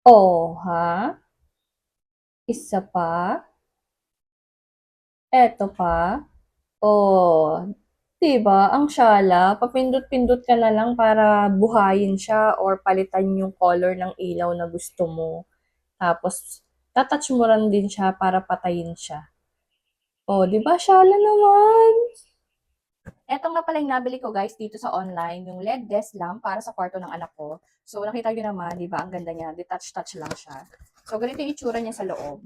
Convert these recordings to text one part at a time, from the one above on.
Oh, ha? Isa pa? Eto pa? Oh, 'di ba ang syala, papindot-pindot ka na lang para buhayin siya or palitan yung color ng ilaw na gusto mo. Tapos, ta-touch mo lang din siya para patayin siya. Oh, 'di ba syala naman? Eto nga pala yung nabili ko guys dito sa online, yung LED desk lamp para sa kwarto ng anak ko. So nakita niyo naman, 'di ba, ang ganda niya, detach-touch lang siya. So ganito yung itsura niya sa loob.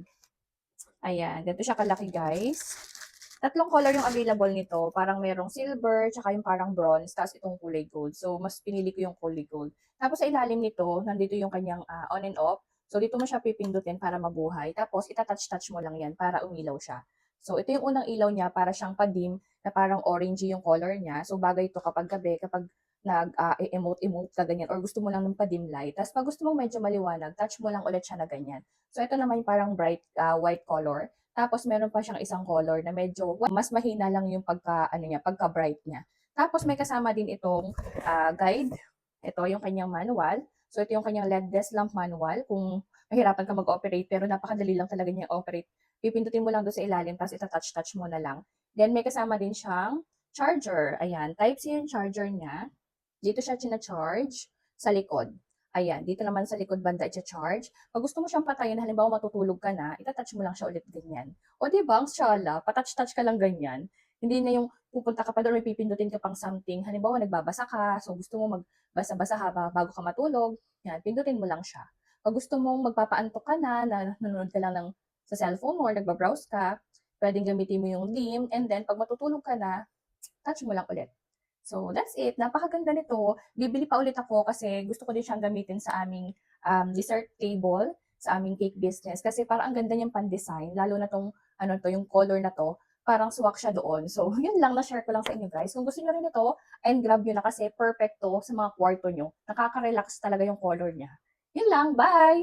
Ayan, ganito siya kalaki guys. Tatlong color yung available nito. Parang merong silver, tsaka yung parang bronze, tapos itong kulay gold. So, mas pinili ko yung kulay gold. Tapos sa ilalim nito, nandito yung kanyang on and off. So, dito mo siya pipindutin para mabuhay. Tapos, itatouch-touch mo lang yan para umilaw siya. So, ito yung unang ilaw niya para siyang padim na parang orangey yung color niya. So, bagay ito kapag gabi, kapag nag-emote-emote ka ganyan or gusto mo lang ng padim light. Tapos, pag gusto mo medyo maliwanag, touch mo lang ulit siya na ganyan. So, ito naman yung parang bright white color. Tapos meron pa siyang isang color na medyo mas mahina lang yung pagka-bright niya. Tapos may kasama din itong guide. Ito yung kanyang manual. So ito yung kanyang LED desk lamp manual. Kung mahirapan ka mag-operate pero napakadali lang talaga niya operate. Pipindutin mo lang doon sa ilalim tapos ita-touch-touch mo na lang. Then may kasama din siyang charger. Ayan, Type-C yung charger niya. Dito siya china-charge sa likod. Ayan, dito naman sa likod banda i-charge. Pag gusto mo siyang patayin, halimbawa matutulog ka na, itatouch mo lang siya ulit ganyan. O di ba, ang syala, patouch-touch ka lang ganyan. Hindi na yung pupunta ka pa doon, may pipindutin ka pang something. Halimbawa, nagbabasa ka, so gusto mo magbasa-basa bago ka matulog, yan, pindutin mo lang siya. Pag gusto mong magpapaantok ka na nanonood ka lang sa cellphone mo or nagbabrowse ka, pwedeng gamitin mo yung dim, and then pag matutulog ka na, touch mo lang ulit. So, that's it. Napakaganda nito. Bibili pa ulit ako kasi gusto ko din siyang gamitin sa aming dessert table, sa aming cake business. Kasi parang ang ganda niyang pan-design, lalo na tong, ano to, yung color na to, parang swak siya doon. So, yun lang, na-share ko lang sa inyo guys. Kung gusto niyo rin ito, and grab nyo na kasi perfect to sa mga kwarto nyo. Nakaka-relax talaga yung color niya. Yun lang, bye!